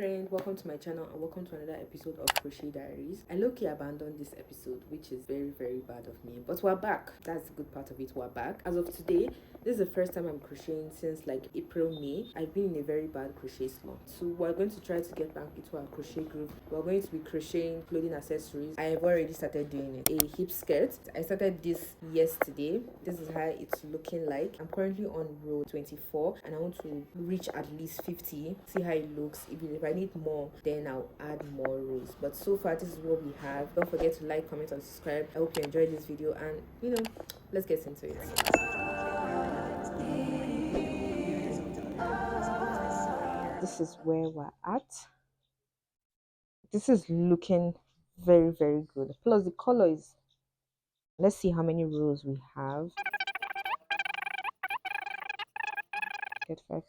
friend, welcome to my channel and welcome to another episode of Crochet Diaries. I low-key abandoned this episode, which is very bad of me, but we're back. That's the good part of it. We're back as of today. This is the first time I'm crocheting since like April, May. I've been in a very bad crochet slump, so we're going to try to get back into our crochet groove. We're going to be crocheting clothing accessories. I have already started doing it. A hip skirt. I started this yesterday. This is how it's looking like. I'm currently on row 24 and I want to reach at least 50. See how it looks. If I need more, then I'll add more rows, but so far this is what we have. Don't forget to like, comment and subscribe. I hope you enjoyed this video, and let's get into it. This is where we're at. This is looking very good, plus the color is, let's see how many rows we have. 35,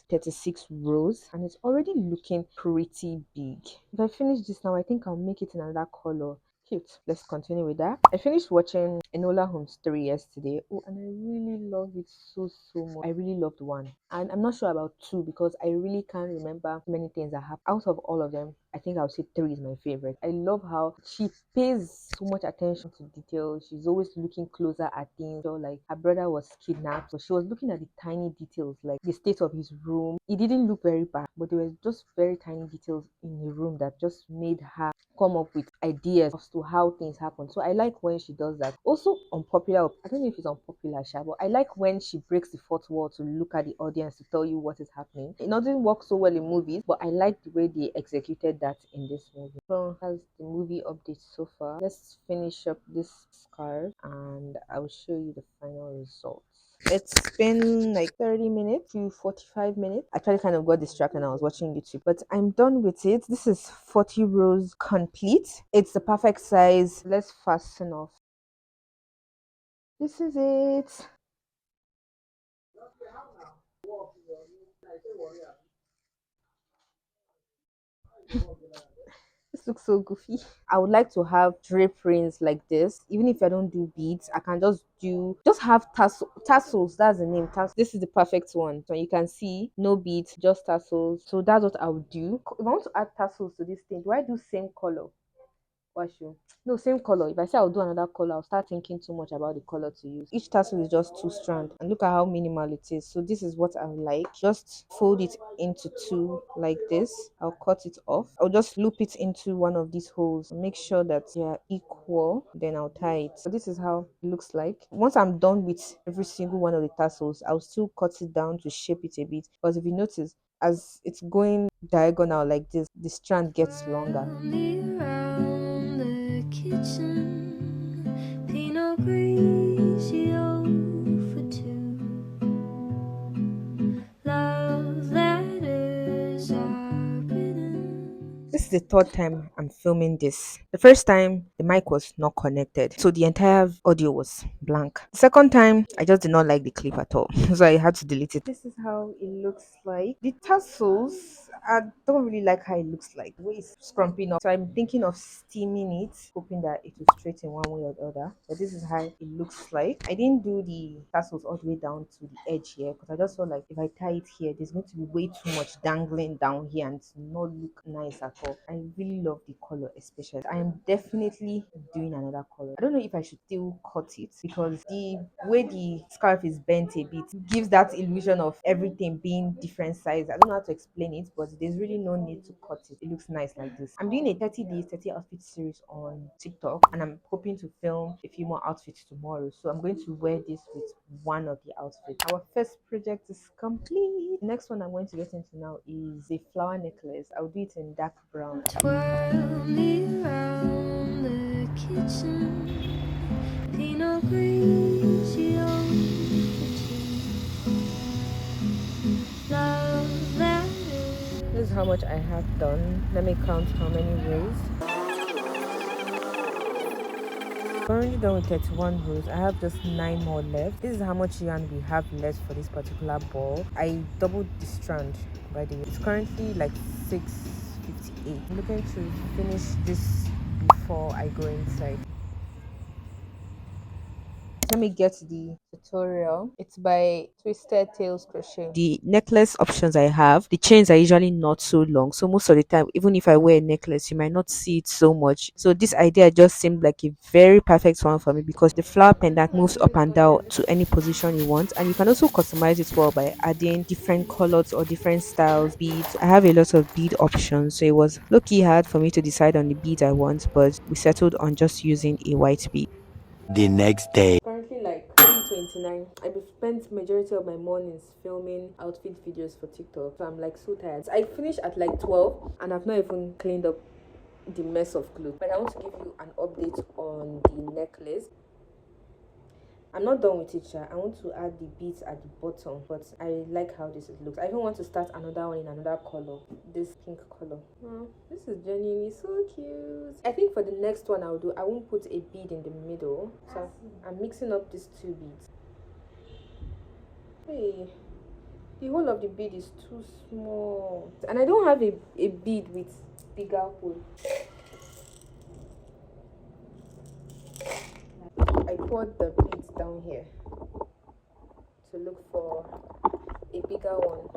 36 rows, and it's already looking pretty big. If I finish this now, I think I'll make it in another color. Cute. Let's continue with that. I finished watching Enola Holmes 3 yesterday. Oh, and I really love it so much. I really loved 1, and I'm not sure about 2 because I really can't remember many things that happened. Out of all of them, I think I'll say 3 is my favorite. I love how she pays so much attention to details. She's always looking closer at things. So like her brother was kidnapped, so she was looking at the tiny details, like the state of his room. It didn't look very bad, but there were just very tiny details in the room that just made her come up with ideas as to how things happen. So I like when she does that. Also unpopular, I don't know if it's unpopular, but I like when she breaks the fourth wall to look at the audience to tell you what is happening. It doesn't work so well in movies, but I like the way they executed that in this movie. So that's the movie update so far. Let's finish up this scarf and I'll show you the final results. It's been like 30 minutes to 45 minutes. I actually kind of got distracted and I was watching YouTube, but I'm done with it. This is 40 rows complete. It's the perfect size. Let's fasten off. This is it. This looks so goofy. I would like to have drape rings like this. Even if I don't do beads, I can just have tassels. That's the name. This is the perfect one. So you can see no beads, just tassels. So that's what I would do. If I want to add tassels to this thing, do I do same color? No, same color. If I say I'll do another color, I'll start thinking too much about the color to use. Each tassel is just 2 strands, and look at how minimal it is. So this is what I like. Just fold it into 2 like this. I'll cut it off. I'll just loop it into one of these holes. Make sure that they are equal, then I'll tie it. So this is how it looks like. Once I'm done with every single one of the tassels, I'll still cut it down to shape it a bit, because if you notice, as it's going diagonal like this, the strand gets longer. Kitchen, Pinot Grigio for 2. Love letters are written. This is the 3rd time I'm filming this. The first time the mic was not connected, so the entire audio was blank. The second time I just did not like the clip at all, so I had to delete it. This is how it looks like. The tassels, I don't really like how it looks like. The way it's scrumping up. So I'm thinking of steaming it, hoping that it will straighten one way or the other. But this is how it looks like. I didn't do the tassels all the way down to the edge here because I just felt like if I tie it here, there's going to be way too much dangling down here and it's not look nice at all. I really love the color especially. I am definitely doing another color. I don't know if I should still cut it because the way the scarf is bent a bit gives that illusion of everything being different size. I don't know how to explain it, but there's really no need to cut it. It looks nice like this. I'm doing a 30 days 30 outfit series on TikTok and I'm hoping to film a few more outfits tomorrow, so I'm going to wear this with one of the outfits. Our first project is complete. The next one I'm going to get into now is a flower necklace. I'll do it in dark brown. Twirl me around the kitchen, Pinot Grigio for 2. This is how much I have done. Let me count how many rows. I'm already done with 31 rows. I have just 9 more left. This is how much yarn we have left for this particular ball. I doubled the strand, by the way. It's currently like 6:58. I'm looking to finish this before I go inside. Let me get the tutorial. It's by Twisted Tails Crochet. The necklace options I have, the chains are usually not so long. So most of the time, even if I wear a necklace, you might not see it so much. So this idea just seemed like a very perfect one for me because the flower pendant moves up and down to any position you want. And you can also customize it well by adding different colors or different styles, beads. I have a lot of bead options. So it was low-key hard for me to decide on the bead I want, but we settled on just using a white bead. The next day. Currently like 3:29. I spent majority of my mornings filming outfit videos for TikTok. So I'm like so tired. I finished at like 12 and I've not even cleaned up the mess of clothes. But I want to give you an update on the necklace. I'm not done with it, Sha. I want to add the beads at the bottom, but I like how this looks. I even want to start another one in another color, this pink color. Oh, this is genuinely so cute. I think for the next one I won't put a bead in the middle, so I'm mixing up these two beads. Hey, the whole of the bead is too small, and I don't have a bead with bigger hole. I poured the beads down here to look for a bigger one.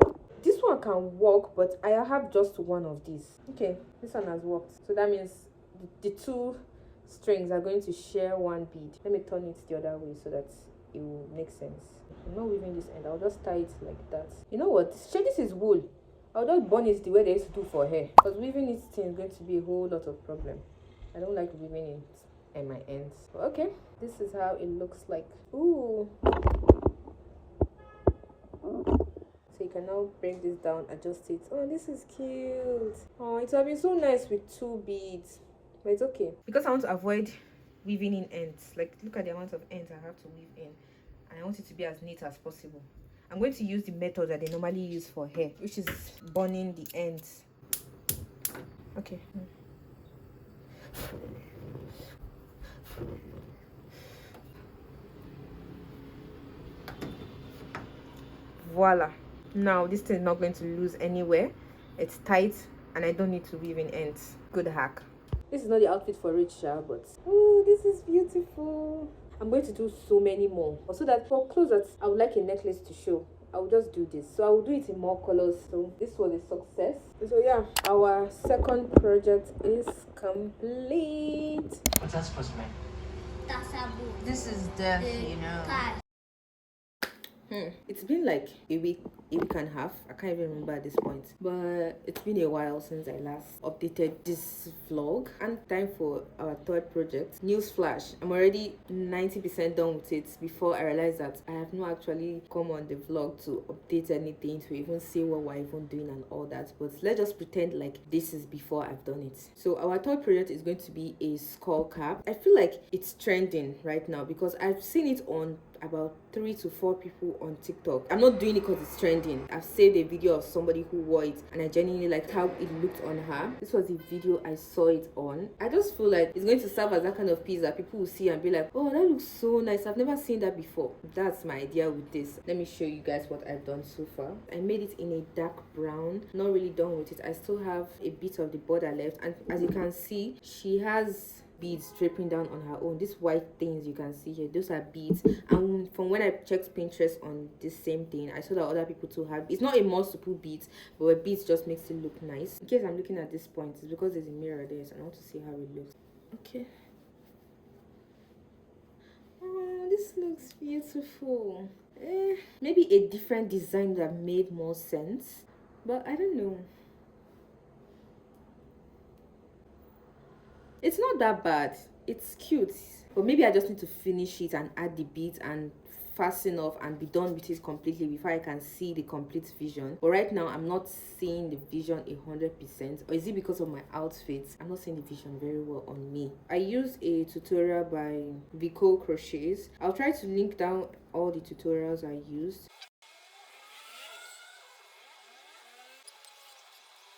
This one can work, but I have just one of these. Okay, this one has worked. So that means the two strings are going to share one bead. Let me turn it the other way so that it will make sense. I'm not weaving this end. I'll just tie it like that. You know what? This is wool. I'll just burn it the way they used to do for hair. Because weaving this thing is going to be a whole lot of problem. I don't like weaving it at my ends. Okay, this is how it looks like. Ooh. So you can now break this down, adjust it. Oh, this is cute. Oh, it would have been so nice with two beads, but it's okay because I want to avoid weaving in ends. Like, look at the amount of ends I have to weave in, and I want it to be as neat as possible. I'm going to use the method that they normally use for hair, which is burning the ends. Okay. Voila. Now this thing is not going to lose anywhere. It's tight and I don't need to weave in ends. Good hack. This is not the outfit for Richard, but oh, this is beautiful. I'm going to do so many more, so that for clothes that I would like a necklace to show, I will just do this. So I will do it in more colors. So this was a success. So yeah, our second project is complete. What's that supposed to mean? This is death, you know. It's been like a week and a half. I can't even remember at this point, but it's been a while since I last updated this vlog, and time for our third project. Newsflash, I'm already 90% done with it before I realized that I have not actually come on the vlog to update anything, to even see what we're even doing and all that. But let's just pretend like this is before I've done it. So our third project is going to be a skull cap. I feel like it's trending right now because I've seen it on about 3 to 4 people on TikTok. I'm not doing it because it's trending. I've saved a video of somebody who wore it and I genuinely liked how it looked on her. This was the video I saw it on. I just feel like it's going to serve as that kind of piece that people will see and be like, oh, that looks so nice. I've never seen that before. That's my idea with this. Let me show you guys what I've done so far. I made it in a dark brown. Not really done with it. I still have a bit of the border left, and as you can see, she has beads dripping down on her own. These white things you can see here, those are beads. And from when I checked Pinterest on this same thing, I saw that other people too had. It's not a must to put beads, but with beads just makes it look nice. In case I'm looking at this point, it's because there's a mirror there, so I want to see how it looks. Okay. Oh, this looks beautiful. Maybe a different design that made more sense, but I don't know. It's not that bad. It's cute, but maybe I just need to finish it and add the beads and fasten off and be done with it completely before I can see the complete vision. But right now I'm not seeing the vision 100%, or is it because of my outfits? I'm not seeing the vision very well on me. I used a tutorial by xoxo crochets. I'll try to link down all the tutorials I used.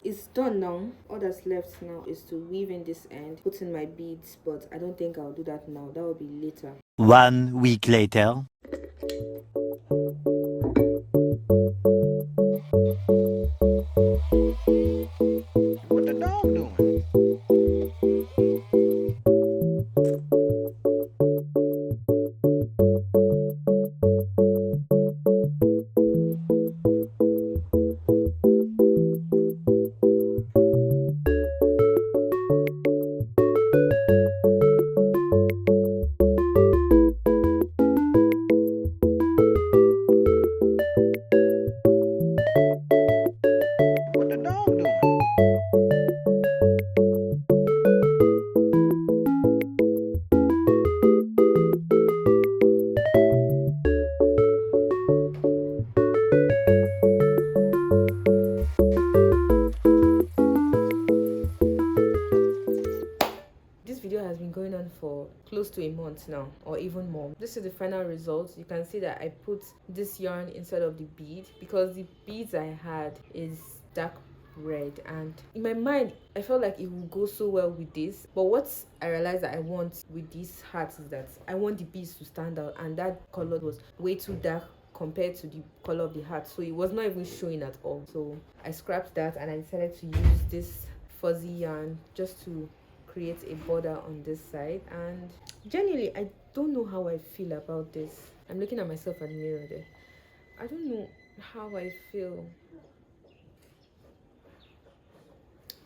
It's done now. All that's left now is to weave in this end, put in my beads, but I don't think I'll do that now. That will be later. 1 week later. What the dog doing? This video has been going on for close to a month now, or even more. This is the final result. You can see that I put this yarn inside of the bead because the beads I had is dark red, and in my mind I felt like it would go so well with this. But what I realized that I want with these hats is that I want the beads to stand out, and that color was way too dark compared to the color of the hat, so it was not even showing at all. So I scrapped that and I decided to use this fuzzy yarn just to create a border on this side. And genuinely, I don't know how I feel about this. I'm looking at myself at the mirror there. I don't know how I feel.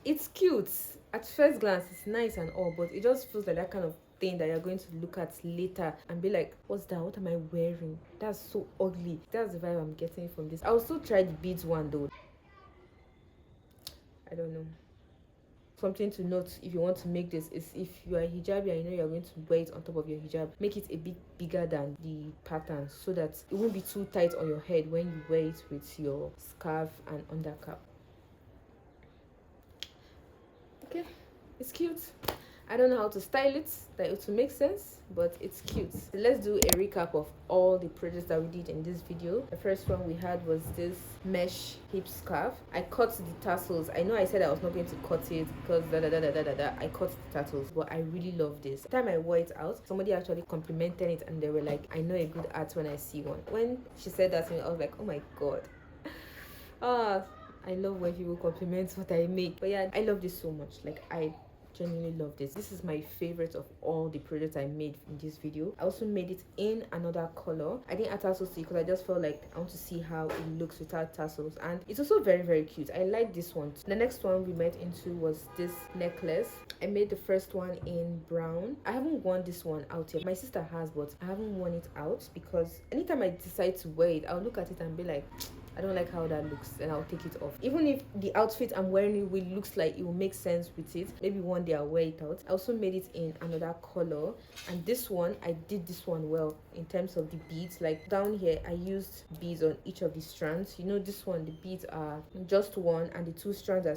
It's cute at first glance, it's nice and all, but it just feels like that kind of thing that you're going to look at later and be like, what's that? What am I wearing? That's so ugly. That's the vibe I'm getting from this. I'll still try the beads one though. I don't know. Something to note if you want to make this is, if you are a hijabi and you know you're going to wear it on top of your hijab, make it a bit bigger than the pattern so that it won't be too tight on your head when you wear it with your scarf and undercap. Okay, it's cute. I don't know how to style it that it will make sense, but it's cute. So let's do a recap of all the projects that we did in this video. The first one we had was this mesh hip scarf. I cut the tassels. I know I said I was not going to cut it because I cut the tassels, but I really love this. The time I wore it out, somebody actually complimented it and they were like, I know a good art when I see one. When she said that to me, I was like, oh my god. I love when people compliment what I make. But yeah, I love this so much. Like, I genuinely love this. This is my favorite of all the projects I made in this video. I also made it in another color. I didn't add tassels to it because I just felt like I want to see how it looks without tassels, and it's also very, very cute. I like this one. The next one we went into was this necklace. I made the first one in brown. I haven't worn this one out yet. My sister has, but I haven't worn it out because anytime I decide to wear it, I'll look at it and be like, I don't like how that looks, and I'll take it off. Even if the outfit I'm wearing it will looks like it will make sense with it, maybe one day I'll wear it out. I also made it in another color, and this one, I did this one well in terms of the beads. Like down here, I used beads on each of the strands. You know, this one, the beads are just one and the two strands are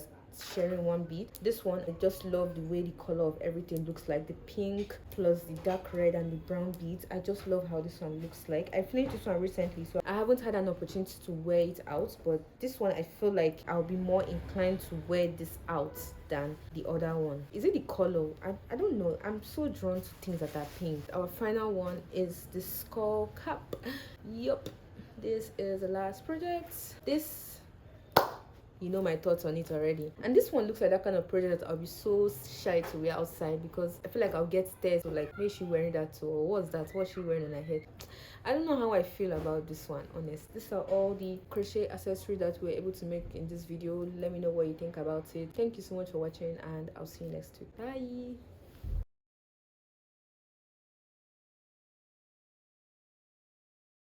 sharing one bead. This one, I just love the way the color of everything looks like, the pink plus the dark red and the brown beads. I just love how this one looks like. I finished this one recently, so I haven't had an opportunity to wear it out, but this one I feel like I'll be more inclined to wear this out than the other one. Is it the color? I don't know. I'm so drawn to things that are pink. Our final one is the skull cap. Yup, this is the last project. This, you know my thoughts on it already, and this one looks like that kind of project that I'll be so shy to wear outside because I feel like I'll get stares. So like, where is she wearing that to, or what's she wearing on her head? I don't know how I feel about this one, honest. These are all the crochet accessories that we were able to make in this video. Let me know what you think about it. Thank you so much for watching, and I'll see you next week. Bye.